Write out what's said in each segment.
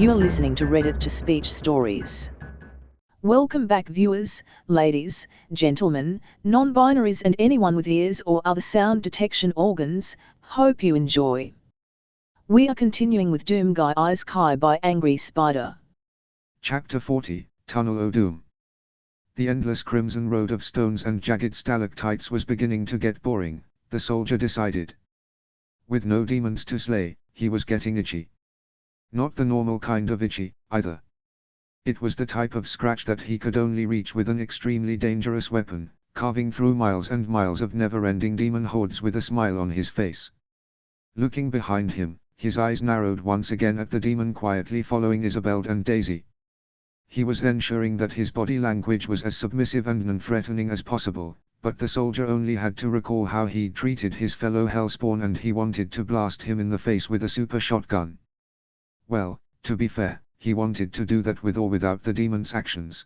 You are listening to Reddit to Speech Stories. Welcome back, viewers, ladies, gentlemen, non-binaries and anyone with ears or other sound detection organs. Hope you enjoy. We are continuing with Doom Guy Isekai by Angry Spider. Chapter 40, Tunnel o' Doom. The endless crimson road of stones and jagged stalactites was beginning to get boring, the soldier decided. With no demons to slay, he was getting itchy. Not the normal kind of itchy, either. It was the type of scratch that he could only reach with an extremely dangerous weapon, carving through miles and miles of never-ending demon hordes with a smile on his face. Looking behind him, his eyes narrowed once again at the demon quietly following Isabel and Daisy. He was ensuring that his body language was as submissive and non-threatening as possible, but the soldier only had to recall how he'd treated his fellow Hellspawn and he wanted to blast him in the face with a super shotgun. Well, to be fair, he wanted to do that with or without the demon's actions.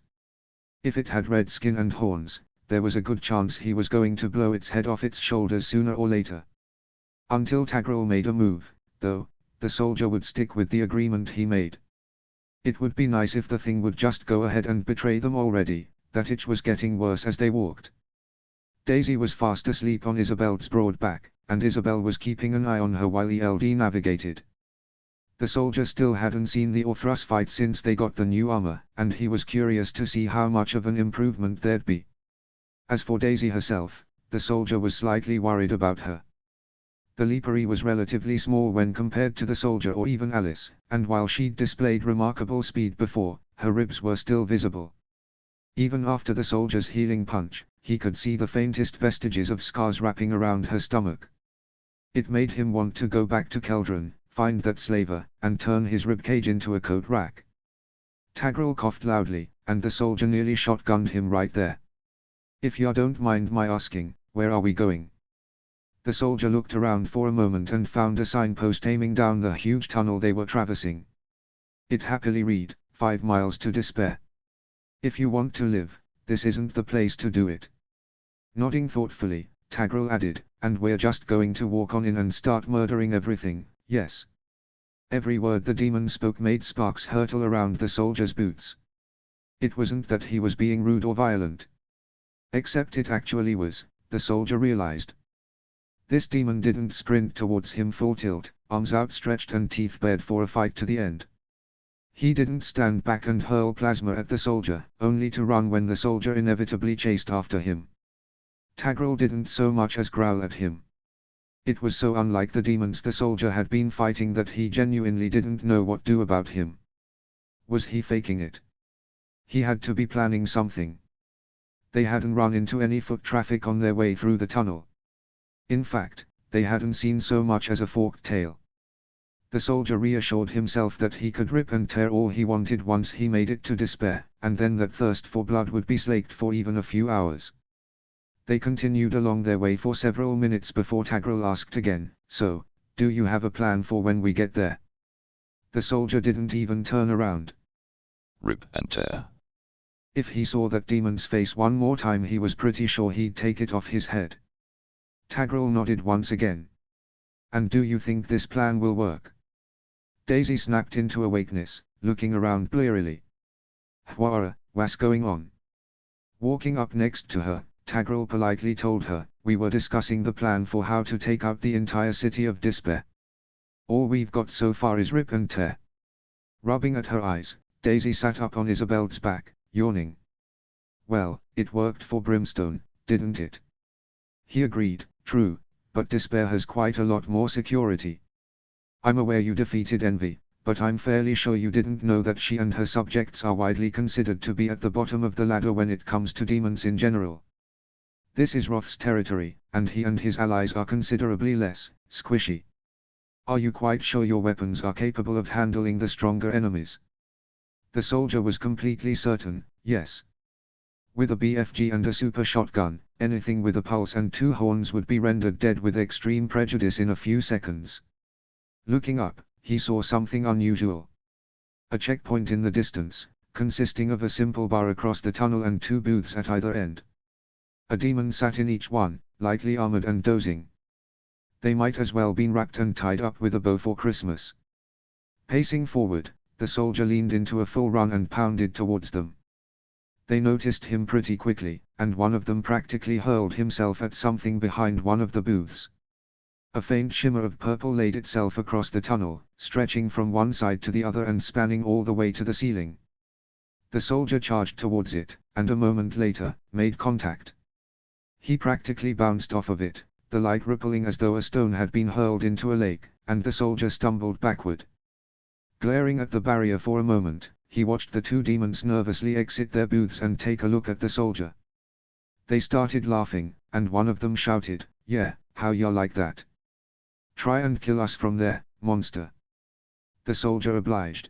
If it had red skin and horns, there was a good chance he was going to blow its head off its shoulders sooner or later. Until Tagril made a move, though, the soldier would stick with the agreement he made. It would be nice if the thing would just go ahead and betray them already. That itch was getting worse as they walked. Daisy was fast asleep on Isabel's broad back, and Isabel was keeping an eye on her while ELD navigated. The soldier still hadn't seen the Orthrus fight since they got the new armor, and he was curious to see how much of an improvement there'd be. As for Daisy herself, the soldier was slightly worried about her. The leapery was relatively small when compared to the soldier or even Alice, and while she'd displayed remarkable speed before, her ribs were still visible. Even after the soldier's healing punch, he could see the faintest vestiges of scars wrapping around her stomach. It made him want to go back to Keldron, find that slaver, and turn his ribcage into a coat rack. Tagril coughed loudly, and the soldier nearly shotgunned him right there. "If you don't mind my asking, where are we going?" The soldier looked around for a moment and found a signpost aiming down the huge tunnel they were traversing. It happily read, 5 miles to Despair. "If you want to live, this isn't the place to do it." Nodding thoughtfully, Tagril added, "And we're just going to walk on in and start murdering everything, yes?" Every word the demon spoke made sparks hurtle around the soldier's boots. It wasn't that he was being rude or violent. Except it actually was, the soldier realized. This demon didn't sprint towards him full tilt, arms outstretched and teeth bared for a fight to the end. He didn't stand back and hurl plasma at the soldier, only to run when the soldier inevitably chased after him. Tagril didn't so much as growl at him. It was so unlike the demons the soldier had been fighting that he genuinely didn't know what to do about him. Was he faking it? He had to be planning something. They hadn't run into any foot traffic on their way through the tunnel. In fact, they hadn't seen so much as a forked tail. The soldier reassured himself that he could rip and tear all he wanted once he made it to Despair, and then that thirst for blood would be slaked for even a few hours. They continued along their way for several minutes before Tagril asked again, "So, do you have a plan for when we get there?" The soldier didn't even turn around. "Rip and tear." If he saw that demon's face one more time he was pretty sure he'd take it off his head. Tagril nodded once again. "And do you think this plan will work?" Daisy snapped into awakeness, looking around blearily. What's going on?" Walking up next to her, Tagril politely told her, "We were discussing the plan for how to take out the entire city of Despair. All we've got so far is rip and tear." Rubbing at her eyes, Daisy sat up on Isabel's back, yawning. "Well, it worked for Brimstone, didn't it?" He agreed, "True, but Despair has quite a lot more security. I'm aware you defeated Envy, but I'm fairly sure you didn't know that she and her subjects are widely considered to be at the bottom of the ladder when it comes to demons in general. This is Roth's territory, and he and his allies are considerably less squishy. Are you quite sure your weapons are capable of handling the stronger enemies?" The soldier was completely certain, yes. With a BFG and a super shotgun, anything with a pulse and 2 horns would be rendered dead with extreme prejudice in a few seconds. Looking up, he saw something unusual. A checkpoint in the distance, consisting of a simple bar across the tunnel and 2 booths at either end. A demon sat in each one, lightly armored and dozing. They might as well been wrapped and tied up with a bow for Christmas. Pacing forward, the soldier leaned into a full run and pounded towards them. They noticed him pretty quickly, and one of them practically hurled himself at something behind one of the booths. A faint shimmer of purple laid itself across the tunnel, stretching from one side to the other and spanning all the way to the ceiling. The soldier charged towards it, and a moment later, made contact. He practically bounced off of it, the light rippling as though a stone had been hurled into a lake, and the soldier stumbled backward. Glaring at the barrier for a moment, he watched the two demons nervously exit their booths and take a look at the soldier. They started laughing, and one of them shouted, "Yeah, how you like that? Try and kill us from there, monster." The soldier obliged.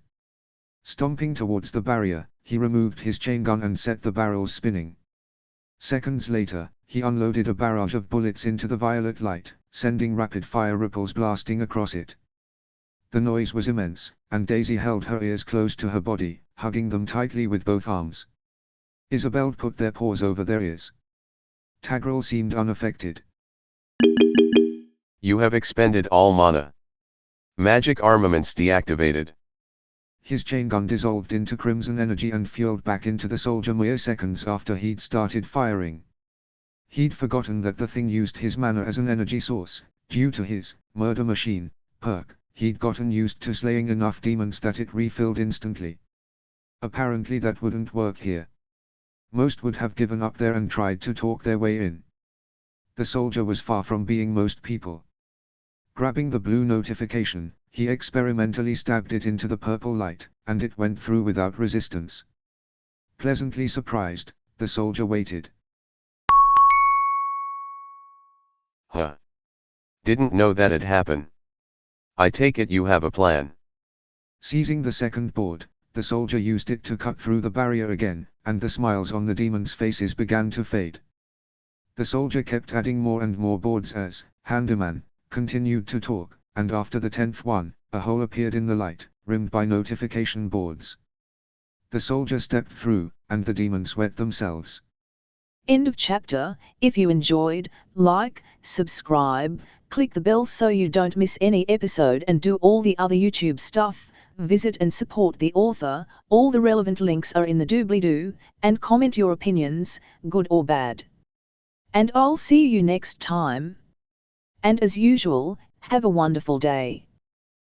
Stomping towards the barrier, he removed his chain gun and set the barrels spinning. Seconds later, he unloaded a barrage of bullets into the violet light, sending rapid-fire ripples blasting across it. The noise was immense, and Daisy held her ears close to her body, hugging them tightly with both arms. Isabel put their paws over their ears. Tagrel seemed unaffected. You have expended all mana. Magic armaments deactivated. His chain gun dissolved into crimson energy and fueled back into the soldier mere seconds after he'd started firing. He'd forgotten that the thing used his mana as an energy source. Due to his murder machine perk, he'd gotten used to slaying enough demons that it refilled instantly. Apparently that wouldn't work here. Most would have given up there and tried to talk their way in. The soldier was far from being most people. Grabbing the blue notification, he experimentally stabbed it into the purple light, and it went through without resistance. Pleasantly surprised, the soldier waited. Huh. Didn't know that'd happen. I take it you have a plan. Seizing the second board, the soldier used it to cut through the barrier again, and the smiles on the demons' faces began to fade. The soldier kept adding more and more boards as Handyman continued to talk, and after the 10th one, a hole appeared in the light, rimmed by notification boards. The soldier stepped through, and the demons wet themselves. End of chapter. If you enjoyed, like, subscribe, click the bell so you don't miss any episode and do all the other YouTube stuff. Visit and support the author. All the relevant links are in the doobly-doo, and comment your opinions, good or bad. And I'll see you next time. And as usual, have a wonderful day.